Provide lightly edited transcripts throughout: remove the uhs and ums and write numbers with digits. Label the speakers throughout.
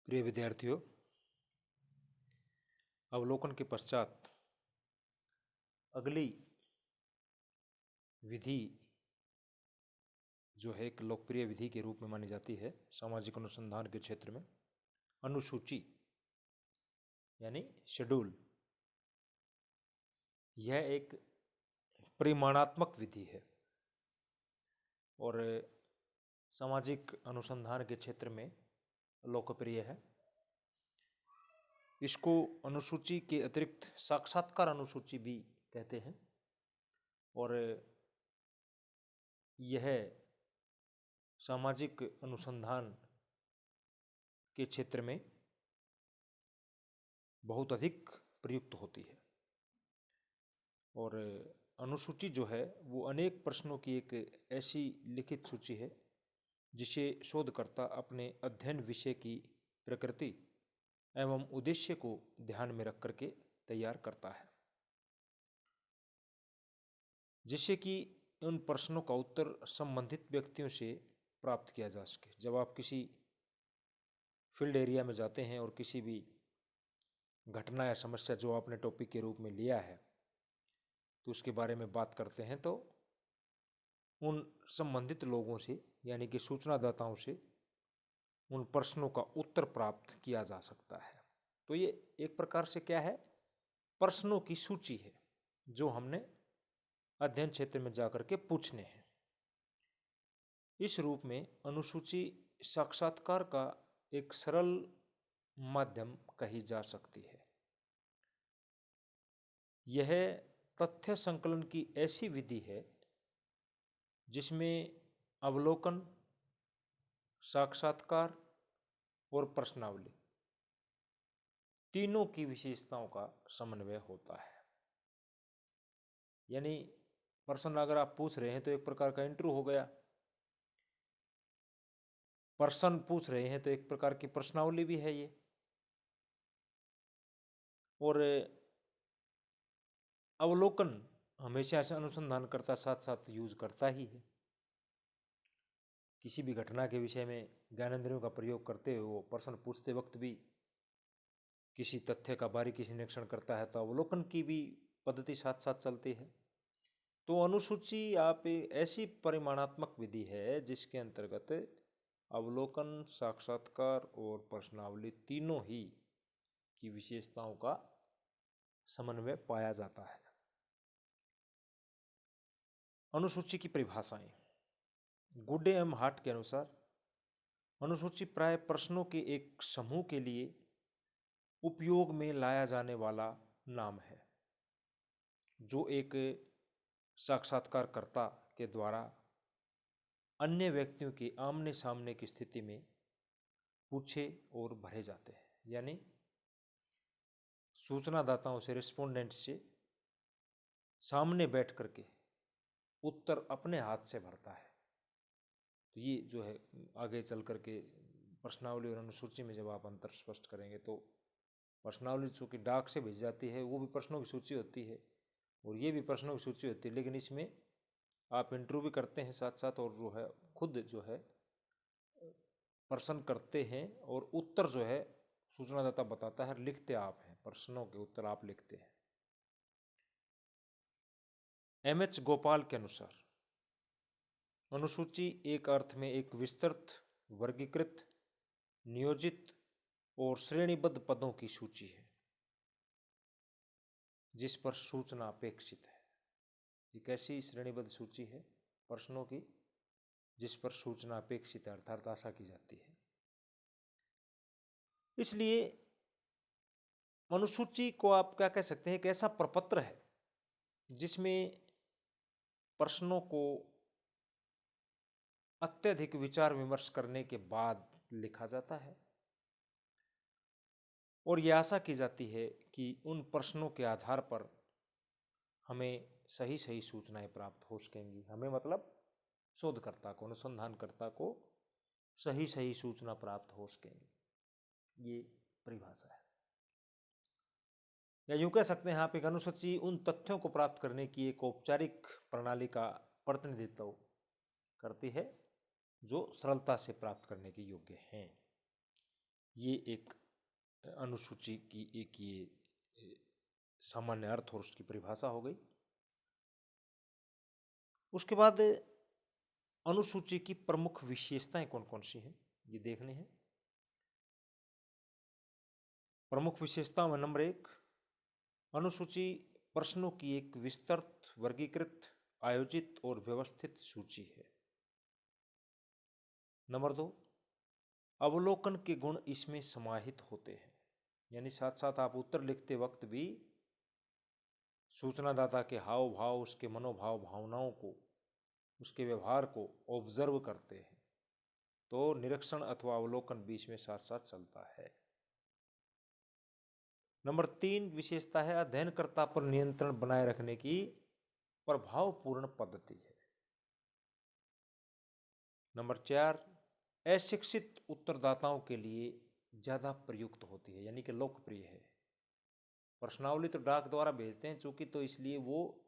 Speaker 1: प्रिय विद्यार्थियों, अवलोकन के पश्चात अगली विधि जो है एक लोकप्रिय विधि के रूप में मानी जाती है सामाजिक अनुसंधान के क्षेत्र में, अनुसूची यानी शेड्यूल। यह एक परिमाणात्मक विधि है और सामाजिक अनुसंधान के क्षेत्र में लोकप्रिय है। इसको अनुसूची के अतिरिक्त साक्षात्कार अनुसूची भी कहते हैं और यह सामाजिक अनुसंधान के क्षेत्र में बहुत अधिक प्रयुक्त होती है। और अनुसूची जो है वो अनेक प्रश्नों की एक ऐसी लिखित सूची है जिसे शोधकर्ता अपने अध्ययन विषय की प्रकृति एवं उद्देश्य को ध्यान में रख करके तैयार करता है, जिससे कि उन प्रश्नों का उत्तर संबंधित व्यक्तियों से प्राप्त किया जा सके। जब आप किसी फील्ड एरिया में जाते हैं और किसी भी घटना या समस्या जो आपने टॉपिक के रूप में लिया है तो उसके बारे में बात करते हैं, तो उन संबंधित लोगों से यानी कि सूचनादाताओं से उन प्रश्नों का उत्तर प्राप्त किया जा सकता है। तो ये एक प्रकार से क्या है, प्रश्नों की सूची है जो हमने अध्ययन क्षेत्र में जाकर के पूछने हैं। इस रूप में अनुसूची साक्षात्कार का एक सरल माध्यम कही जा सकती है। यह तथ्य संकलन की ऐसी विधि है जिसमें अवलोकन, साक्षात्कार और प्रश्नावली तीनों की विशेषताओं का समन्वय होता है। यानी प्रश्न अगर आप पूछ रहे हैं तो एक प्रकार का इंटरव्यू हो गया, प्रश्न पूछ रहे हैं तो एक प्रकार की प्रश्नावली भी है ये, और अवलोकन हमेशा से अनुसंधानकर्ता साथ साथ यूज करता ही है। किसी भी घटना के विषय में ज्ञानेंद्रियों का प्रयोग करते हुए वो प्रश्न पूछते वक्त भी किसी तथ्य का बारीकी से निरीक्षण करता है, तो अवलोकन की भी पद्धति साथ साथ चलती है। तो अनुसूची आप ऐसी परिमाणात्मक विधि है जिसके अंतर्गत अवलोकन, साक्षात्कार और प्रश्नावली तीनों ही की विशेषताओं का समन्वय पाया जाता है। अनुसूची की परिभाषाएं। गुडे एवं हार्ट के अनुसार अनुसूची प्राय प्रश्नों के एक समूह के लिए उपयोग में लाया जाने वाला नाम है जो एक साक्षात्कारकर्ता के द्वारा अन्य व्यक्तियों की आमने सामने की स्थिति में पूछे और भरे जाते हैं। यानी सूचनादाताओं से, रिस्पोंडेंट से सामने बैठ करके उत्तर अपने हाथ से भरता है। तो ये जो है आगे चल करके प्रश्नावली और अनुसूची में जब आप अंतर स्पष्ट करेंगे तो प्रश्नावली चूँकि डाक से भेजी जाती है वो भी प्रश्नों की सूची होती है और ये भी प्रश्नों की सूची होती है, लेकिन इसमें आप इंटरव्यू भी करते हैं साथ साथ और जो है खुद जो है प्रश्न करते हैं और उत्तर जो है सूचनादाता बताता है, लिखते आप हैं, प्रश्नों के उत्तर आप लिखते हैं। एमएच गोपाल के अनुसार अनुसूची एक अर्थ में एक विस्तृत, वर्गीकृत, नियोजित और श्रेणीबद्ध पदों की सूची है जिस पर सूचना अपेक्षित है। एक ऐसी श्रेणीबद्ध सूची है प्रश्नों की जिस पर सूचना अपेक्षित है, अर्थात आशा की जाती है। इसलिए अनुसूची को आप क्या कह सकते हैं, एक ऐसा प्रपत्र है जिसमें प्रश्नों को अत्यधिक विचार विमर्श करने के बाद लिखा जाता है और यह आशा की जाती है कि उन प्रश्नों के आधार पर हमें सही सही सूचनाएं प्राप्त हो सकेंगी। हमें मतलब शोधकर्ता को, अनुसंधानकर्ता को सही सही सूचना प्राप्त हो सकेंगी। ये परिभाषा है, या यूं कह सकते हैं आप एक अनुसूची उन तथ्यों को प्राप्त करने की एक औपचारिक प्रणाली का प्रतिनिधित्व करती है जो सरलता से प्राप्त करने के योग्य हैं। ये एक अनुसूची की एक ये सामान्य अर्थ और उसकी परिभाषा हो गई। उसके बाद अनुसूची की प्रमुख विशेषताएं कौन कौन सी हैं ये देखने हैं। प्रमुख विशेषताओं में नंबर 1, अनुसूची प्रश्नों की एक विस्तृत, वर्गीकृत, आयोजित और व्यवस्थित सूची है। नंबर 2, अवलोकन के गुण इसमें समाहित होते हैं, यानी साथ साथ आप उत्तर लिखते वक्त भी सूचनादाता के हाव भाव, उसके मनोभाव, भावनाओं को, उसके व्यवहार को ऑब्जर्व करते हैं, तो निरीक्षण अथवा अवलोकन बीच में साथ साथ चलता है। नंबर 3 विशेषता है अध्ययनकर्ता पर नियंत्रण बनाए रखने की प्रभावपूर्ण पद्धति है। नंबर 4, अशिक्षित उत्तरदाताओं के लिए ज्यादा प्रयुक्त होती है, यानी कि लोकप्रिय है। प्रश्नावली तो डाक द्वारा भेजते हैं चूंकि, तो इसलिए वो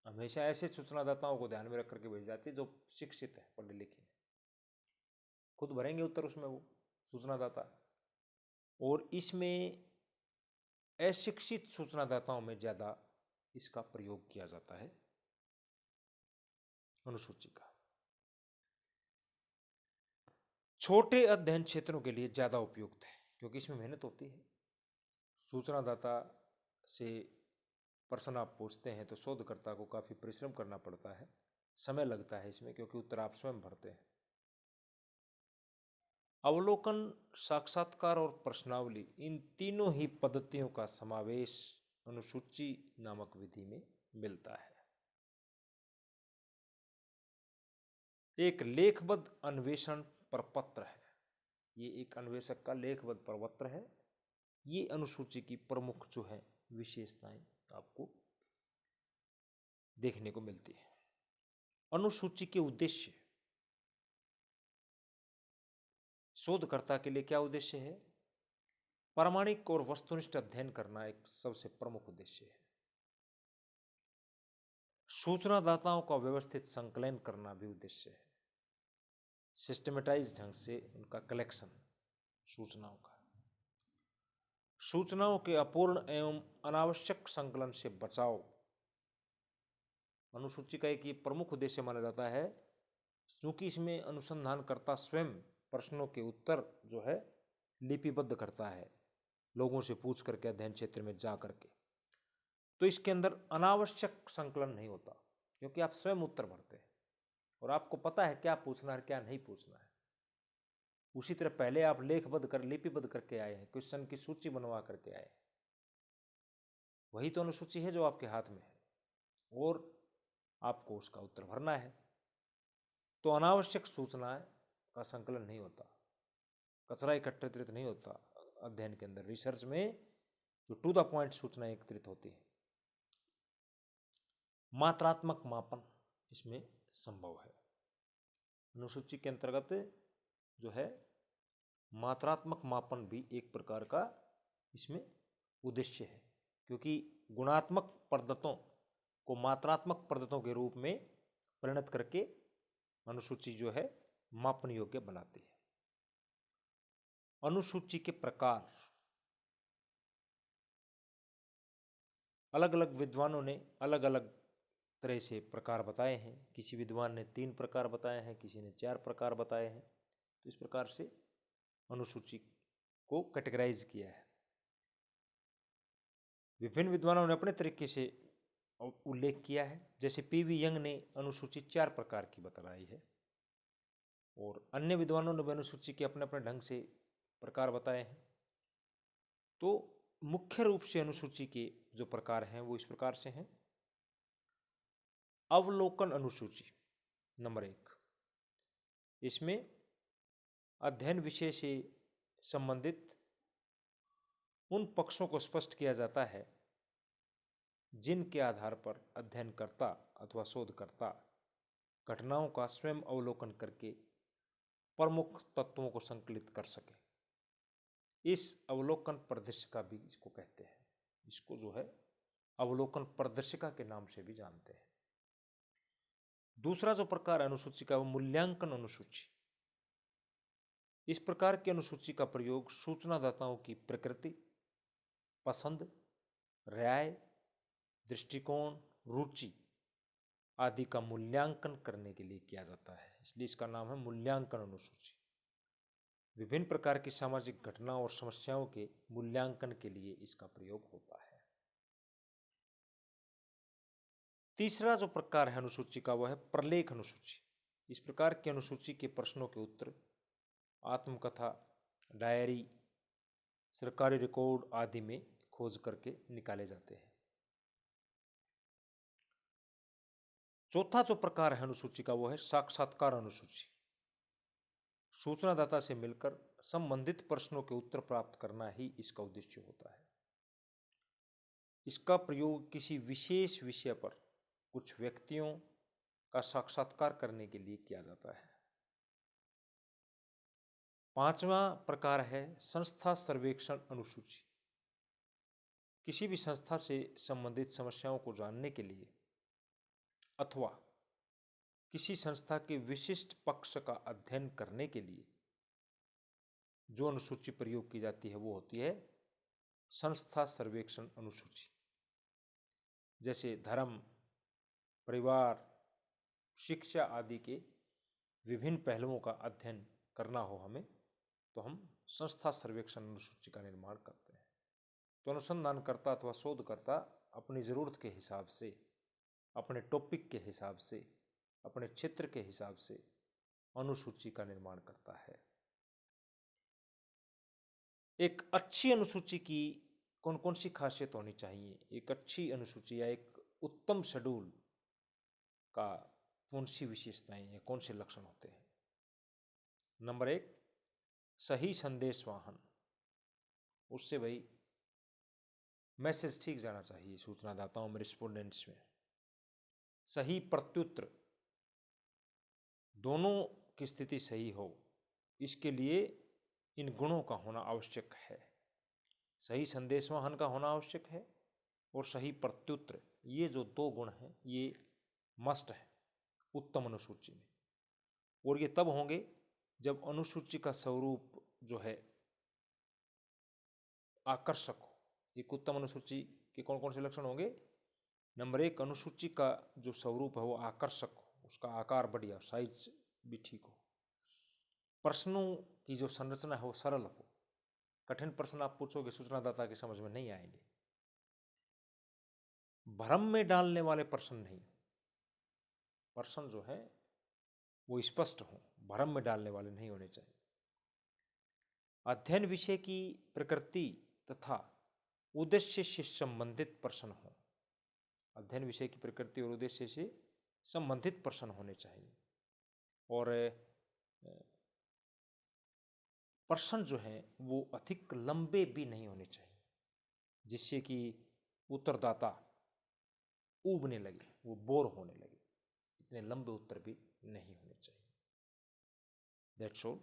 Speaker 1: हमेशा ऐसे सूचनादाताओं को ध्यान में रख करके भेजी जाती है जो शिक्षित है, पढ़े लिखे, खुद भरेंगे उत्तर उसमें वो सूचनादाता। और इसमें अशिक्षित सूचनादाताओं में ज्यादा इसका प्रयोग किया जाता है अनुसूची का। छोटे अध्ययन क्षेत्रों के लिए ज्यादा उपयुक्त है क्योंकि इसमें मेहनत होती है। सूचनादाता से प्रश्न आप पूछते हैं तो शोधकर्ता को काफी परिश्रम करना पड़ता है, समय लगता है इसमें, क्योंकि उत्तर आप स्वयं भरते हैं। अवलोकन, साक्षात्कार और प्रश्नावली, इन तीनों ही पद्धतियों का समावेश अनुसूची नामक विधि में मिलता है। एक लेखबद्ध अन्वेषण प्रपत्र है, ये एक अन्वेषक का लेखबद्ध प्रपत्र है। ये अनुसूची की प्रमुख जो है विशेषताएं आपको देखने को मिलती है। अनुसूची के उद्देश्य, शोधकर्ता के लिए क्या उद्देश्य है? प्रामाणिक और वस्तुनिष्ठ अध्ययन करना एक सबसे प्रमुख उद्देश्य है। सूचनादाताओं का व्यवस्थित संकलन करना भी उद्देश्य है, सिस्टमेटाइज ढंग से उनका कलेक्शन सूचनाओं का। सूचनाओं के अपूर्ण एवं अनावश्यक संकलन से बचाव अनुसूची का एक ये प्रमुख उद्देश्य माना जाता है, क्योंकि इसमें अनुसंधानकर्ता स्वयं प्रश्नों के उत्तर जो है लिपिबद्ध करता है, लोगों से पूछ करके, अध्ययन क्षेत्र में जा करके। तो इसके अंदर अनावश्यक संकलन नहीं होता क्योंकि आप स्वयं उत्तर भरते हैं और आपको पता है क्या पूछना है क्या नहीं पूछना है। उसी तरह पहले आप लेखबद्ध कर, लिपिबद्ध करके आए हैं, क्वेश्चन की सूची बनवा करके आए हैं, वही तो अनुसूची है जो आपके हाथ में है और आपको उसका उत्तर भरना है। तो अनावश्यक सूचनाएं का संकलन नहीं होता, कचरा एकत्रित नहीं होता अध्ययन के अंदर। रिसर्च में जो टू द पॉइंट सूचनाएं एकत्रित होती है। मात्रात्मक मापन इसमें संभव है। अनुसूची के अंतर्गत जो है मात्रात्मक मापन भी एक प्रकार का इसमें उद्देश्य है, क्योंकि गुणात्मक पद्धतों को मात्रात्मक पद्धतों के रूप में परिणत करके अनुसूची जो है मापन योग्य बनाती है। अनुसूची के प्रकार, अलग अलग विद्वानों ने अलग अलग तरह से प्रकार बताए हैं। किसी विद्वान ने 3 प्रकार बताए हैं, किसी ने 4 प्रकार बताए हैं। तो इस प्रकार से अनुसूची को कैटेगराइज किया है। विभिन्न विद्वानों ने अपने तरीके से उल्लेख किया है। जैसे पीवी यंग ने अनुसूची 4 प्रकार की बतलाई है और अन्य विद्वानों ने अनुसूची के अपने अपने ढंग से प्रकार बताए हैं। तो मुख्य रूप से अनुसूची के जो प्रकार हैं वो इस प्रकार से हैं। अवलोकन अनुसूची नंबर 1, इसमें अध्ययन विषय से संबंधित उन पक्षों को स्पष्ट किया जाता है जिनके आधार पर अध्ययनकर्ता अथवा शोधकर्ता घटनाओं का स्वयं अवलोकन करके प्रमुख तत्वों को संकलित कर सके। इस अवलोकन प्रदर्शिका भी इसको कहते हैं। इसको जो है अवलोकन प्रदर्शिका के नाम से भी जानते हैं। दूसरा जो प्रकार अनुसूची का वो मूल्यांकन अनुसूची। इस प्रकार की अनुसूची का प्रयोग सूचनादाताओं की प्रकृति, पसंद, राय, दृष्टिकोण, रुचि आदि का मूल्यांकन करने के लिए किया जाता है, इसलिए इसका नाम है मूल्यांकन अनुसूची। विभिन्न प्रकार की सामाजिक घटनाओं और समस्याओं के मूल्यांकन के लिए इसका प्रयोग होता है। तीसरा जो प्रकार है अनुसूची का वह है प्रलेख अनुसूची। इस प्रकार की अनुसूची के प्रश्नों के उत्तर आत्मकथा, डायरी, सरकारी रिकॉर्ड आदि में खोज करके निकाले जाते हैं। चौथा जो प्रकार है अनुसूची का वो है साक्षात्कार अनुसूची। सूचनादाता से मिलकर संबंधित प्रश्नों के उत्तर प्राप्त करना ही इसका उद्देश्य होता है। इसका प्रयोग किसी विशेष विषय पर कुछ व्यक्तियों का साक्षात्कार करने के लिए किया जाता है। पांचवा प्रकार है संस्था सर्वेक्षण अनुसूची। किसी भी संस्था से संबंधित समस्याओं को जानने के लिए अथवा किसी संस्था के विशिष्ट पक्ष का अध्ययन करने के लिए जो अनुसूची प्रयोग की जाती है वो होती है संस्था सर्वेक्षण अनुसूची। जैसे धर्म, परिवार, शिक्षा आदि के विभिन्न पहलुओं का अध्ययन करना हो हमें, तो हम संस्था सर्वेक्षण अनुसूची का निर्माण करते हैं। तो अनुसंधानकर्ता अथवा शोधकर्ता अपनी ज़रूरत के हिसाब से, अपने टॉपिक के हिसाब से, अपने क्षेत्र के हिसाब से अनुसूची का निर्माण करता है। एक अच्छी अनुसूची की कौन कौन सी खासियत होनी चाहिए? एक अच्छी अनुसूची या एक उत्तम शेड्यूल का कौन सी विशेषताएं हैं, कौन से लक्षण होते हैं? नंबर 1, सही संदेश वाहन। उससे भाई मैसेज ठीक जाना चाहिए सूचनादाताओं में, रिस्पोंडेंट्स में। सही प्रत्युत्तर, दोनों की स्थिति सही हो, इसके लिए इन गुणों का होना आवश्यक है। सही संदेश वाहन का होना आवश्यक है और सही प्रत्युत्तर, ये जो दो गुण हैं ये मस्ट है उत्तम अनुसूची में। और ये तब होंगे जब अनुसूची का स्वरूप जो है आकर्षक हो। एक उत्तम अनुसूची के कौन कौन से लक्षण होंगे? नंबर 1, अनुसूची का जो स्वरूप है वो आकर्षक हो, उसका आकार बढ़िया, साइज भी ठीक हो। प्रश्नों की जो संरचना है वो सरल हो। कठिन प्रश्न आप पूछोगे सूचनादाता की समझ में नहीं आएंगे। भ्रम में डालने वाले प्रश्न नहीं, प्रश्न जो है वो स्पष्ट हो, भ्रम में डालने वाले नहीं होने चाहिए। अध्ययन विषय की प्रकृति तथा उद्देश्य से संबंधित प्रश्न हो। अध्ययन विषय की प्रकृति और उद्देश्य से संबंधित प्रश्न होने चाहिए। और प्रश्न जो है वो अधिक लंबे भी नहीं होने चाहिए जिससे कि उत्तरदाता ऊबने लगे, वो बोर होने लगे। इतने लंबे उत्तर भी नहीं होने चाहिए। That's all.